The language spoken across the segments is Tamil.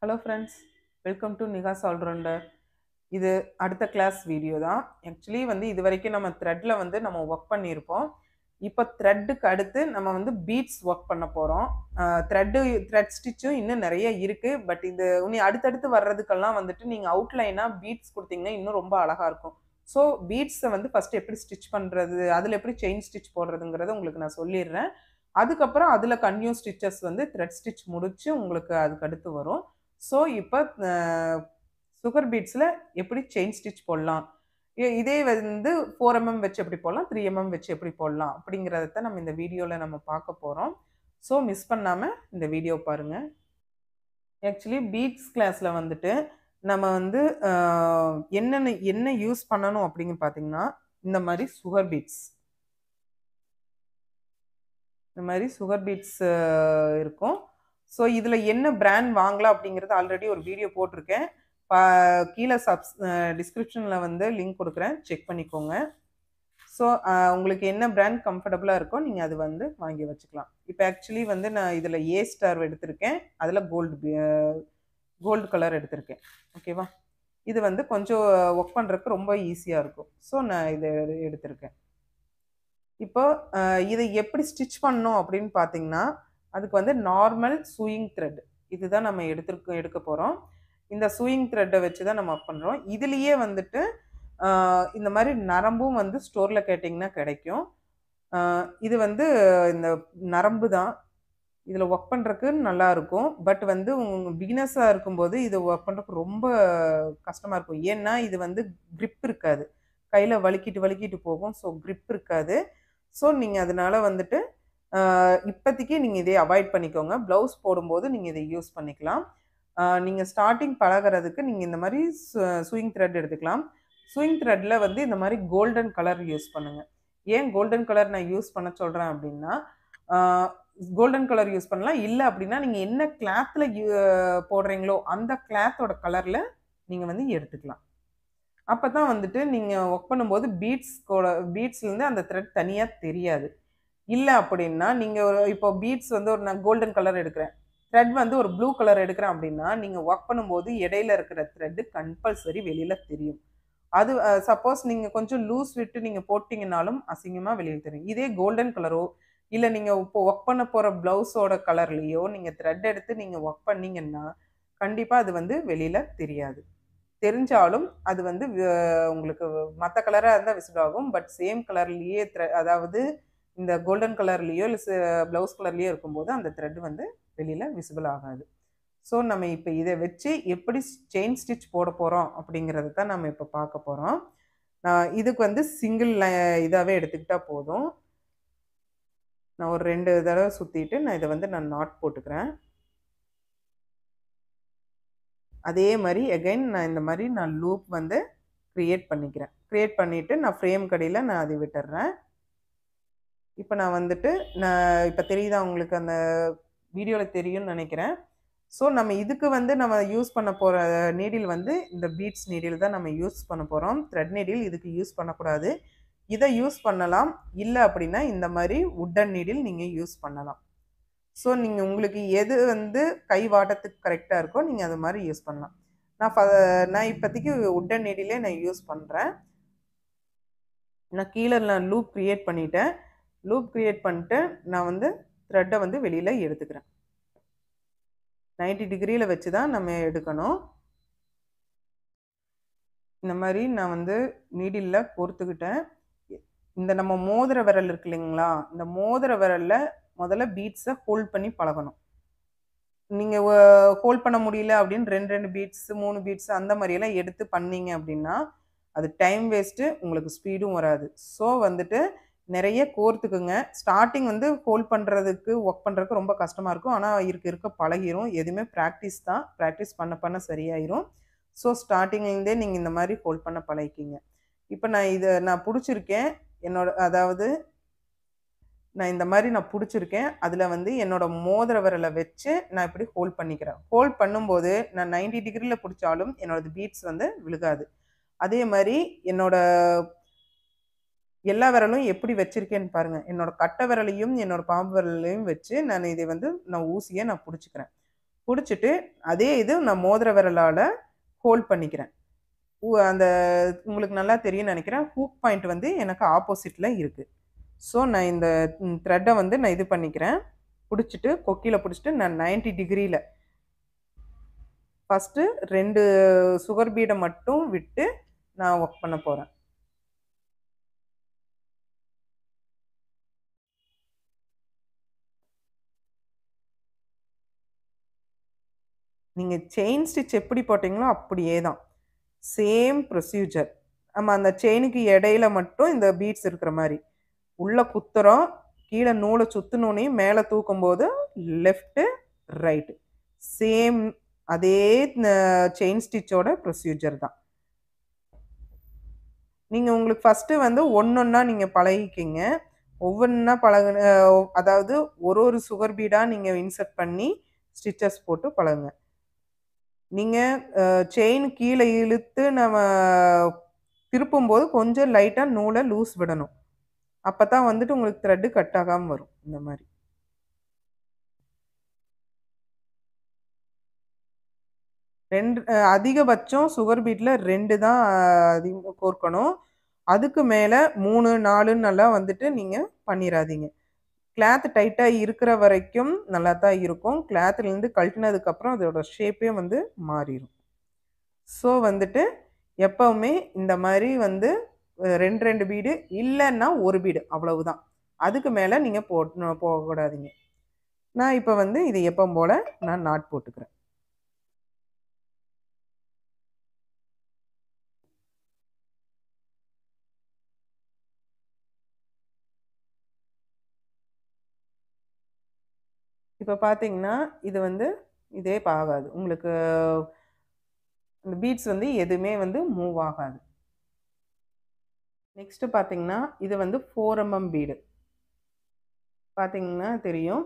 Hello friends, welcome to Nikas allrounder. இது அடுத்த கிளாஸ் வீடியோ தான். ஆக்சுவலி வந்து இது வரைக்கும் நம்ம த்ரெட்டில் வந்து நம்ம ஒர்க் பண்ணியிருப்போம். இப்போ த்ரெட்டுக்கு அடுத்து நம்ம வந்து பீட்ஸ் ஒர்க் பண்ண போகிறோம். த்ரெட் ஸ்டிச்சும் இன்னும் நிறைய இருக்குது. பட் இது இன்னும் அடுத்தடுத்து வர்றதுக்கெல்லாம் வந்துட்டு நீங்கள் அவுட்லைனாக பீட்ஸ் கொடுத்தீங்கன்னா இன்னும் ரொம்ப அழகாக இருக்கும். ஸோ பீட்ஸை வந்து ஃபஸ்ட்டு எப்படி ஸ்டிச் பண்ணுறது, அதில் எப்படி செயின் ஸ்டிச் போடுறதுங்கிறத உங்களுக்கு நான் சொல்லிடுறேன். அதுக்கப்புறம் அதில் கன்யூ ஸ்டிச்சஸ் வந்து த்ரெட் ஸ்டிச் முடிச்சு உங்களுக்கு அதுக்கு அடுத்து வரும். ஸோ இப்போ சுகர் பீட்ஸில் எப்படி செயின் ஸ்டிச் போடலாம், இதே வந்து 4mm வச்சு எப்படி போடலாம், 3mm வச்சு எப்படி போடலாம் அப்படிங்கிறத நம்ம இந்த வீடியோவில் நம்ம பார்க்க போகிறோம். ஸோ மிஸ் பண்ணாமல் இந்த வீடியோ பாருங்கள். ஆக்சுவலி பீட்ஸ் கிளாஸில் வந்துட்டு நம்ம வந்து என்ன யூஸ் பண்ணணும் அப்படின்னு பார்த்தீங்கன்னா, இந்த மாதிரி சுகர் பீட்ஸ் இருக்கும். ஸோ இதில் என்ன பிராண்ட் வாங்கலாம் அப்படிங்கிறது ஆல்ரெடி ஒரு வீடியோ போட்டிருக்கேன். கீழே டிஸ்கிரிப்ஷனில் வந்து லிங்க் கொடுக்குறேன், செக் பண்ணிக்கோங்க. ஸோ உங்களுக்கு என்ன பிராண்ட் கம்ஃபர்டபுளாக இருக்கோ நீங்கள் அது வந்து வாங்கி வச்சுக்கலாம். இப்போ ஆக்சுவலி வந்து நான் இதில் ஏ ஸ்டார் எடுத்திருக்கேன், அதில் கோல்டு கலர் எடுத்திருக்கேன். ஓகேவா? இது வந்து கொஞ்சம் ஒர்க் பண்ணுறதுக்கு ரொம்ப ஈஸியாக இருக்கும். ஸோ நான் இதை எடுத்திருக்கேன். இப்போ இதை எப்படி ஸ்டிச் பண்ணணும் அப்படின்னு பார்த்தீங்கன்னா, அதுக்கு வந்து நார்மல் சூயிங் த்ரெட் இதுதான் நம்ம எடுக்க போகிறோம். இந்த சூயிங் த்ரெட்டை வச்சு தான் நம்ம ஒர்க் பண்ணுறோம். இதுலேயே வந்துட்டு இந்த மாதிரி நரம்பும் வந்து ஸ்டோரில் கேட்டிங்கன்னா கிடைக்கும். இது வந்து இந்த நரம்பு தான் இதில் ஒர்க் பண்ணுறதுக்கு நல்லாயிருக்கும். பட் வந்து பிகினர்ஸாக இருக்கும்போது இது ஒர்க் பண்ணுறதுக்கு ரொம்ப கஷ்டமாக இருக்கும். ஏன்னா இது வந்து க்ரிப் இருக்காது, கையில் வலிக்கிட்டு போகும். ஸோ க்ரிப் இருக்காது. ஸோ நீங்கள் அதனால வந்துட்டு இப்போதைக்கு நீங்கள் இதை அவாய்ட் பண்ணிக்கோங்க. ப்ளவுஸ் போடும்போது நீங்கள் இதை யூஸ் பண்ணிக்கலாம். நீங்கள் ஸ்டார்டிங் பழகிறதுக்கு நீங்கள் இந்த மாதிரி சூயிங் த்ரெட் எடுத்துக்கலாம். சூயிங் த்ரெட்டில் வந்து இந்த மாதிரி கோல்டன் கலர் யூஸ் பண்ணுங்கள். ஏன் கோல்டன் கலர் நான் யூஸ் பண்ண சொல்கிறேன் அப்படின்னா, கோல்டன் கலர் யூஸ் பண்ணலாம். இல்லை அப்படின்னா நீங்கள் என்ன கிளாத்தில் போடுறீங்களோ அந்த கிளாத்தோட கலரில் நீங்கள் வந்து எடுத்துக்கலாம். அப்போ தான் வந்துட்டு நீங்கள் ஒர்க் பண்ணும்போது பீட்ஸ்லேருந்து அந்த த்ரெட் தனியாக தெரியாது. இல்லை அப்படின்னா நீங்கள் இப்போ பீட்ஸ் வந்து நான் கோல்டன் கலர் எடுக்கிறேன், த்ரெட் வந்து ஒரு ப்ளூ கலர் எடுக்கிறேன் அப்படின்னா நீங்கள் ஒர்க் பண்ணும்போது இடையில இருக்கிற த்ரெட்டு கம்பல்சரி வெளியில் தெரியும். அது சப்போஸ் நீங்கள் கொஞ்சம் லூஸ் விட்டு நீங்கள் போட்டிங்கனாலும் அசிங்கமாக வெளியில் தெரியும். இதே கோல்டன் கலரோ இல்லை நீங்கள் இப்போ ஒர்க் பண்ண போகிற ப்ளவுஸோட கலர்லேயோ நீங்கள் த்ரெட் எடுத்து நீங்கள் ஒர்க் பண்ணிங்கன்னா கண்டிப்பாக அது வந்து வெளியில் தெரியாது. தெரிஞ்சாலும் அது வந்து உங்களுக்கு மற்ற கலராக இருந்தால் விசிபிள் ஆகும். பட் சேம் கலர்லேயே அதாவது இந்த கோல்டன் கலர்லேயோ இல்லை ப்ளவுஸ் கலர்லேயோ இருக்கும்போது அந்த த்ரெட் வந்து வெளியில் விசிபிள் ஆகாது. ஸோ நம்ம இப்போ இதை வச்சு எப்படி செயின் ஸ்டிச் போட போகிறோம் அப்படிங்கிறத தான் நம்ம இப்போ பார்க்க போகிறோம். இதுக்கு வந்து சிங்கிள் இதாகவே எடுத்துக்கிட்டால் போதும். நான் ஒரு 2 தடவை சுற்றிட்டு நான் இதை வந்து நாட் போட்டுக்கிறேன். அதே மாதிரி எகைன் நான் இந்த மாதிரி லூப் வந்து க்ரியேட் பண்ணிவிட்டு நான் ஃப்ரேம் கடையில் நான் அதை விட்டுடுறேன். இப்போ நான் வந்துட்டு இப்போ தெரியுதா உங்களுக்கு, அந்த வீடியோவில் தெரியும்னு நினைக்கிறேன். ஸோ நம்ம இதுக்கு வந்து நம்ம யூஸ் பண்ண போகிற நீடில் வந்து இந்த பீட்ஸ் நீடில் தான் நம்ம யூஸ் பண்ண போகிறோம். த்ரெட் நீடில் இதுக்கு யூஸ் பண்ணக்கூடாது. இதை யூஸ் பண்ணலாம். இல்லை அப்படின்னா இந்த மாதிரி உட்டன் நீடில் நீங்கள் யூஸ் பண்ணலாம். ஸோ நீங்கள் உங்களுக்கு எது வந்து கை வாட்டத்துக்கு கரெக்டாக இருக்கோ நீங்கள் அது மாதிரி யூஸ் பண்ணலாம். நான் இப்போதைக்கு உட்டன் நீடிலே நான் யூஸ் பண்ணுறேன். நான் கீழே லூப் க்ரியேட் பண்ணிட்டேன். லூப் க்ரியேட் பண்ணிட்டு நான் வந்து த்ரெட்டை வந்து வெளியில் எடுத்துக்கிறேன். 90 டிகிரியில் வச்சு தான் நம்ம எடுக்கணும். இந்த மாதிரி நான் வந்து நீடிலில் கோர்த்துக்கிட்டேன். இந்த நம்ம மோதிர விரல் இருக்கு இல்லைங்களா, இந்த மோதிர விரலில் முதல்ல பீட்ஸை ஹோல்ட் பண்ணி பழகணும். நீங்கள் ஹோல்ட் பண்ண முடியல அப்படின்னு 2 பீட்ஸு 3 பீட்ஸு அந்த மாதிரியெல்லாம் எடுத்து பண்ணீங்க அப்படின்னா அது டைம் வேஸ்ட்டு, உங்களுக்கு ஸ்பீடும் வராது. ஸோ வந்துட்டு நிறைய கோர்த்துக்குங்க. ஸ்டார்டிங் வந்து ஹோல்ட் பண்ணுறதுக்கு ஒர்க் பண்ணுறதுக்கு ரொம்ப கஷ்டமாக இருக்கும். ஆனால் இருக்க பழகிரும். எதுவுமே ப்ராக்டிஸ் தான். ப்ராக்டிஸ் பண்ண சரியாயிரும். ஸோ ஸ்டார்டிங்லேருந்தே நீங்கள் இந்த மாதிரி ஹோல்ட் பண்ண பழகிக்கிங்க. இப்போ நான் பிடிச்சிருக்கேன். அதாவது நான் இந்த மாதிரி பிடிச்சிருக்கேன். அதில் வந்து என்னோட மோதிர விரலை வச்சு நான் இப்படி ஹோல்ட் பண்ணிக்கிறேன். ஹோல்ட் பண்ணும்போது நான் 90 டிகிரியில் பிடிச்சாலும் என்னோடது பீட்ஸ் வந்து விழுகாது. அதே மாதிரி என்னோட எல்லா விரலும் எப்படி வச்சிருக்கேன்னு பாருங்க. என்னோட கட்டை விரலையும் என்னோட பாம்பு விரலையும் வச்சு நான் இதை வந்து ஊசியை பிடிச்சிக்கிறேன். பிடிச்சிட்டு அதே இது நான் மோதிர விரலால் ஹோல்ட் பண்ணிக்கிறேன். அந்த உங்களுக்கு நல்லா தெரியும்னு நினைக்கிறேன். ஹூக் பாயிண்ட் வந்து எனக்கு ஆப்போசிட்டில் இருக்குது. ஸோ நான் இந்த த்ரெட்டை வந்து நான் இது பண்ணிக்கிறேன். பிடிச்சிட்டு கொக்கியில் பிடிச்சிட்டு நான் 90 டிகிரியில் ஃபஸ்ட்டு 2 சுகர் பீடை மட்டும் விட்டு நான் ஒர்க் பண்ண போகிறேன். நீங்கள் செயின் ஸ்டிச் எப்படி போட்டிங்களோ அப்படியே தான், சேம் ப்ரொசீஜர். நம்ம அந்த செயினுக்கு இடையில மட்டும் இந்த பீட்ஸ் இருக்கிற மாதிரி உள்ளே குத்துறோம். கீழே நூலை சுற்றினோன்னே மேலே தூக்கும்போது லெஃப்ட்டு ரைட்டு சேம் அதே செயின் ஸ்டிச்சோட ப்ரொசீஜர் தான். நீங்கள் உங்களுக்கு ஃபஸ்ட்டு வந்து ஒன்றொன்னா நீங்கள் பழகிக்கிங்க. ஒவ்வொன்றா அதாவது ஒரு சுகர் பீடாக நீங்கள் இன்சர்ட் பண்ணி ஸ்டிச்சஸ் போட்டு பழகுங்க. நீங்கள் செயின் கீழே இழுத்து நம்ம திருப்பும்போது கொஞ்சம் லைட்டாக நூலை லூஸ் விடணும். அப்போ தான் வந்துட்டு உங்களுக்கு த்ரெட்டு கட் ஆகாமல் வரும். இந்த மாதிரி அதிகபட்சம் சுகர் பீட்டில் 2 தான் அதிகமாக கோர்க்கணும். அதுக்கு மேலே 3, 4ன்னெல்லாம் வந்துட்டு நீங்கள் பண்ணிடாதீங்க. கிளாத் டைட்டாக இருக்கிற வரைக்கும் நல்லா தான் இருக்கும். கிளாத்துலேருந்து கழட்டினதுக்கப்புறம் அதோட ஷேப்பே வந்து மாறிடும். ஸோ வந்துட்டு எப்போவுமே இந்த மாதிரி வந்து 2 பீடு இல்லைன்னா 1 பீடு அவ்வளவுதான். அதுக்கு மேலே நீங்கள் போகக்கூடாதீங்க. நான் இப்போ வந்து இது எப்பவும் போல் நான் நாட் போட்டுக்கிறேன். இப்போ பார்த்தீங்கன்னா இது வந்து இதே ஆகாது. உங்களுக்கு இந்த பீட்ஸ் வந்து எதுவுமே வந்து மூவ் ஆகாது. நெக்ஸ்ட்டு பார்த்தீங்கன்னா இது வந்து 4 mm பீடு பார்த்தீங்கன்னா தெரியும்.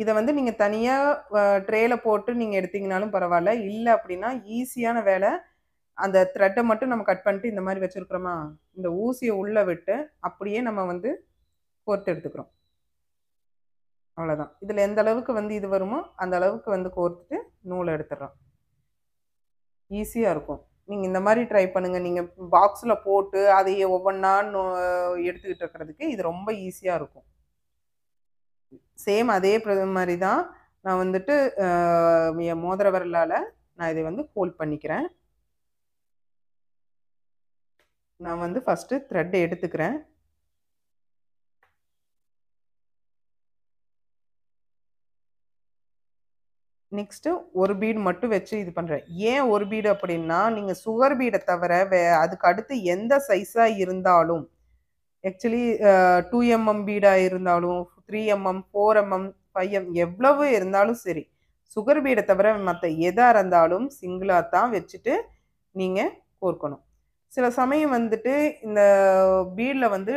இதை வந்து நீங்கள் தனியாக ட்ரேயில் போட்டு நீங்கள் எடுத்தீங்கனாலும் பரவாயில்ல. இல்லை அப்படின்னா ஈஸியான வேலை, அந்த த்ரெட்டை மட்டும் நம்ம கட் பண்ணிட்டு இந்த மாதிரி வச்சுருக்குறோமா, இந்த ஊசியை உள்ளே விட்டு அப்படியே நம்ம வந்து கோர்த்து எடுத்துக்கிறோம். அவ்வளோதான். இதில் எந்த அளவுக்கு வந்து இது வருமோ அந்த அளவுக்கு வந்து கோர்த்துட்டு நூலை எடுத்துடுறோம். ஈஸியாக இருக்கும். நீங்கள் இந்த மாதிரி ட்ரை பண்ணுங்கள். நீங்கள் பாக்ஸில் போட்டு அதையே ஒவ்வொன்றா எடுத்துக்கிட்டு இருக்கிறதுக்கு இது ரொம்ப ஈஸியாக இருக்கும். சேம் அதே மாதிரி தான் நான் வந்துட்டு என் மோதிர விரலால் நான் இதை வந்து ஹோல்ட் பண்ணிக்கிறேன். நான் வந்து ஃபஸ்ட்டு த்ரெட்டை எடுத்துக்கிறேன். நெக்ஸ்ட்டு ஒரு பீடு மட்டும் வச்சு இது பண்ணுறேன். ஏன் ஒரு பீடு அப்படின்னா, நீங்கள் சுகர் பீடை தவிர அதுக்கு அடுத்து எந்த சைஸாக இருந்தாலும், ஆக்சுவலி 2 mm பீடாக இருந்தாலும் 3 mm 4 mm 5 mm எவ்வளவு இருந்தாலும் சரி, சுகர் பீடை தவிர மற்ற எதாக இருந்தாலும் சிங்கிளாக தான் வச்சுட்டு நீங்கள் கோர்க்கணும். சில சமயம் வந்துட்டு இந்த பீடில் வந்து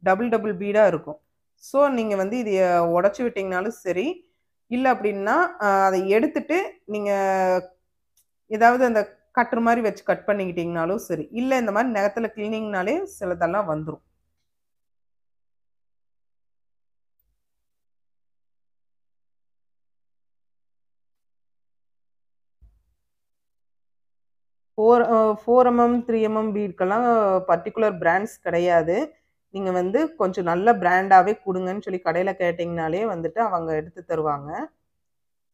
டபுள் பீடாக இருக்கும். ஸோ நீங்கள் வந்து இதை உடச்சி விட்டிங்கனாலும் சரி, இல்லை அப்படின்னா அதை எடுத்துட்டு நீங்கள் ஏதாவது அந்த கட்டுற மாதிரி வச்சு கட் பண்ணிக்கிட்டிங்கனாலும் சரி, இல்லை இந்த மாதிரி நகத்தில் கிளீனிங்னாலே சிலதெல்லாம் வந்துடும். ஃபோர் mm 3 mm பீட்கெல்லாம் பர்டிகுலர் பிராண்ட்ஸ் கிடையாது. நீங்கள் வந்து கொஞ்சம் நல்ல பிராண்டாகவே கொடுங்கன்னு சொல்லி கடையில் கேட்டிங்கனாலே வந்துட்டு அவங்க எடுத்து தருவாங்க.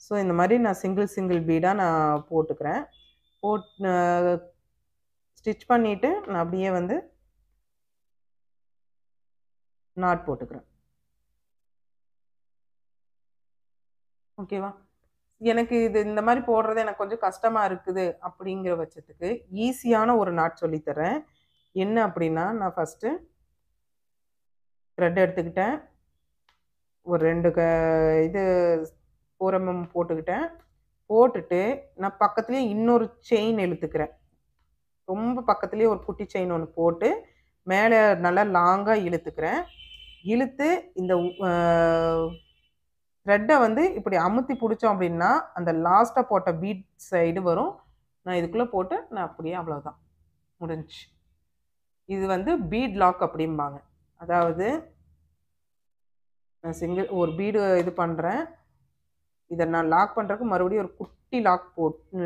ஸோ இந்த மாதிரி நான் சிங்கிள் பீடாக நான் போட்டுக்கிறேன். ஸ்டிச் பண்ணிவிட்டு நான் அப்படியே வந்து நாட் போட்டுக்கிறேன். ஓகேவா? எனக்கு இது இந்த மாதிரி போடுறது எனக்கு கொஞ்சம் கஷ்டமாக இருக்குது அப்படிங்கிற பட்சத்துக்கு ஈஸியான ஒரு நாட் சொல்லித்தரேன். என்ன அப்படின்னா, நான் ஃபஸ்ட்டு த்ரெட் எடுத்துக்கிட்டேன். ஒரு 2 இது 4 mm போட்டுக்கிட்டேன். போட்டுட்டு நான் பக்கத்துலேயே இன்னொரு செயின் இழுத்துக்கிறேன். ரொம்ப பக்கத்துலேயே ஒரு குட்டி செயின் ஒன்று போட்டு மேலே நல்லா லாங்காக இழுத்துக்கிறேன். இழுத்து இந்த த்ரெட்டை வந்து இப்படி அமுத்தி பிடிச்சோம் அப்படின்னா அந்த லாஸ்ட்டாக போட்ட பீட் சைடு வரும். நான் இதுக்குள்ளே போட்டு நான் அப்படியே அவ்வளோதான், முடிஞ்சிச்சு. இது வந்து பீட் லாக் அப்படிம்பாங்க. அதாவது நான் ஒரு பீடு இது பண்ணுறேன். இதை நான் லாக் பண்ணுறதுக்கு மறுபடியும் ஒரு குட்டி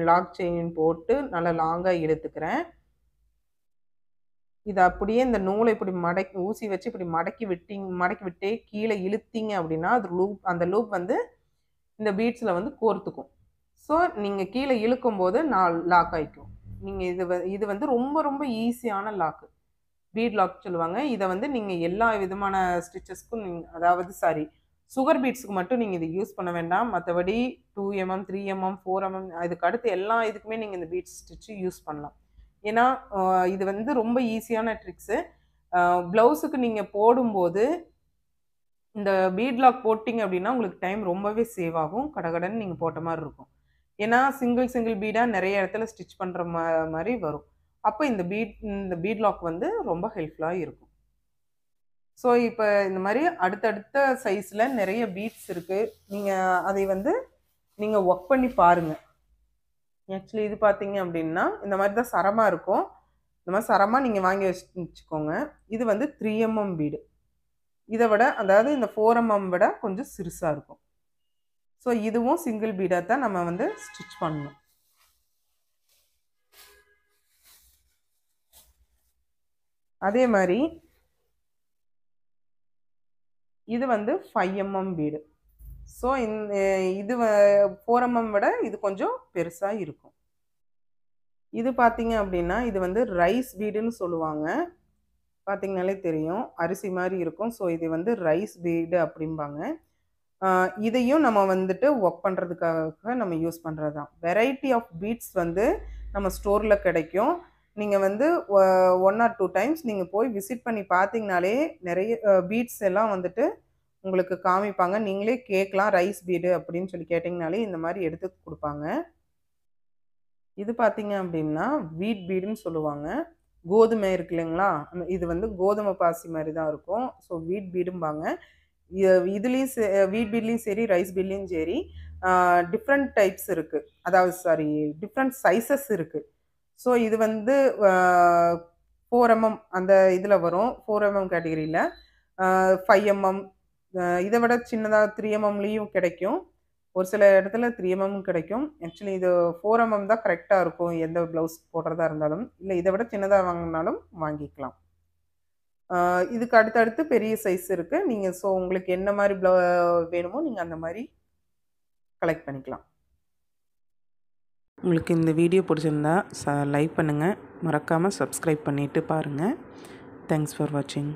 லாக் செயின் போட்டு நல்லா லாங்காக இழுத்துக்கிறேன். இதை அப்படியே இந்த நூலை இப்படி ஊசி வச்சு இப்படி மடக்கி விட்டே கீழே இழுத்தீங்க அப்படின்னா அது அந்த லூப் வந்து இந்த பீட்ஸில் வந்து கோர்த்துக்கும். ஸோ நீங்கள் கீழே இழுக்கும்போது லாக் ஆகிக்கும். நீங்கள் இது வந்து ரொம்ப ரொம்ப ஈஸியான லாக்கு, பீட் லாக் சொல்லுவாங்க. இதை வந்து நீங்கள் எல்லா விதமான ஸ்டிச்சஸ்க்கும் அதாவது சுகர் பீட்ஸுக்கு மட்டும் நீங்கள் இதை யூஸ் பண்ண வேண்டாம். மற்றபடி 2mm 3mm 4mm அதுக்கு அடுத்து எல்லா இதுக்குமே நீங்கள் இந்த பீட்ஸ் ஸ்டிச்சு யூஸ் பண்ணலாம். ஏன்னா இது வந்து ரொம்ப ஈஸியான ட்ரிக்ஸு. ப்ளவுஸுக்கு நீங்கள் போடும்போது இந்த பீட் லாக் போட்டிங்க அப்படின்னா உங்களுக்கு டைம் ரொம்பவே சேவ் ஆகும். கடகடன்னு நீங்கள் போட்ட மாதிரி இருக்கும். ஏன்னா சிங்கிள் பீடாக நிறைய இடத்துல ஸ்டிச் பண்ணுற மாதிரி வரும். அப்போ இந்த பீட் லாக் வந்து ரொம்ப ஹெல்ப்ஃபுல்லாக இருக்கும். ஸோ இப்போ இந்த மாதிரி அடுத்தடுத்த சைஸில் நிறைய பீட்ஸ் இருக்குது. நீங்கள் அதை வந்து நீங்கள் ஒர்க் பண்ணி பாருங்கள். ஆக்சுவலி இது பார்த்தீங்க அப்படின்னா இந்த மாதிரி தான் சரமாக இருக்கும். இந்த மாதிரி சரமாக நீங்கள் வாங்கி வச்சுக்கோங்க. இது வந்து 3mm பீடு. இதை விட அதாவது இந்த 4mm விட கொஞ்சம் சிறுசாக இருக்கும். ஸோ இதுவும் சிங்கிள் பீடாக தான் நம்ம வந்து ஸ்டிச் பண்ணணும். அதே மாதிரி இது வந்து 5mm பீடு. ஸோ இது 4mm விட இது கொஞ்சம் பெருசாக இருக்கும். இது பார்த்தீங்க அப்படின்னா இது வந்து ரைஸ் பீடுன்னு சொல்லுவாங்க. பார்த்தீங்கனாலே தெரியும், அரிசி மாதிரி இருக்கும். ஸோ இது வந்து ரைஸ் பீடு அப்படிம்பாங்க. இதையும் நம்ம வந்துட்டு ஒர்க் பண்ணுறதுக்காக நம்ம யூஸ் பண்ணுறது தான். வெரைட்டி ஆஃப் பீட்ஸ் வந்து நம்ம ஸ்டோரில் கிடைக்கும். நீங்கள் வந்து 1 or 2 டைம்ஸ் நீங்கள் போய் விசிட் பண்ணி பார்த்தீங்கனாலே நிறைய பீட்ஸ் எல்லாம் வந்துட்டு உங்களுக்கு காமிப்பாங்க. நீங்களே கேட்கலாம், ரைஸ் பீடு அப்படின்னு சொல்லி கேட்டிங்கனாலே இந்த மாதிரி எடுத்து கொடுப்பாங்க. இது பார்த்தீங்க அப்படின்னா வீட் பீடுன்னு சொல்லுவாங்க. கோதுமை இருக்கு இல்லைங்களா, இது வந்து கோதுமை பாசி மாதிரி தான் இருக்கும். ஸோ வீட் பீடும்பாங்க. இதுலேயும் வீட் பீட்லேயும் சரி ரைஸ் பீட்லேயும் சரி டிஃப்ரெண்ட் டைப்ஸ் இருக்குது. அதாவது டிஃப்ரெண்ட் சைஸஸ் இருக்குது. ஸோ இது வந்து 4mm அந்த இதில் வரும், 4mm கேட்டகரியில். 5mm இதை விட சின்னதாக 3mmலேயும் கிடைக்கும். ஒரு சில இடத்துல 3mm கிடைக்கும். ஆக்சுவலி இது 4mm தான் கரெக்டாக இருக்கும் எந்த ப்ளவுஸ் போடுறதா இருந்தாலும். இல்லை இதை விட சின்னதாக வாங்கினாலும் வாங்கிக்கலாம். இதுக்கு அடுத்தடுத்து பெரிய சைஸ் இருக்குது. நீங்கள் ஸோ உங்களுக்கு என்ன மாதிரி வேணுமோ நீங்கள் அந்த மாதிரி கலெக்ட் பண்ணிக்கலாம். உங்களுக்கு இந்த வீடியோ பிடிச்சிருந்தா லைக் பண்ணுங்கள், மறக்காமல் சப்ஸ்கிரைப் பண்ணிவிட்டு பாருங்கள். தேங்க்ஸ் ஃபார் வாட்சிங்.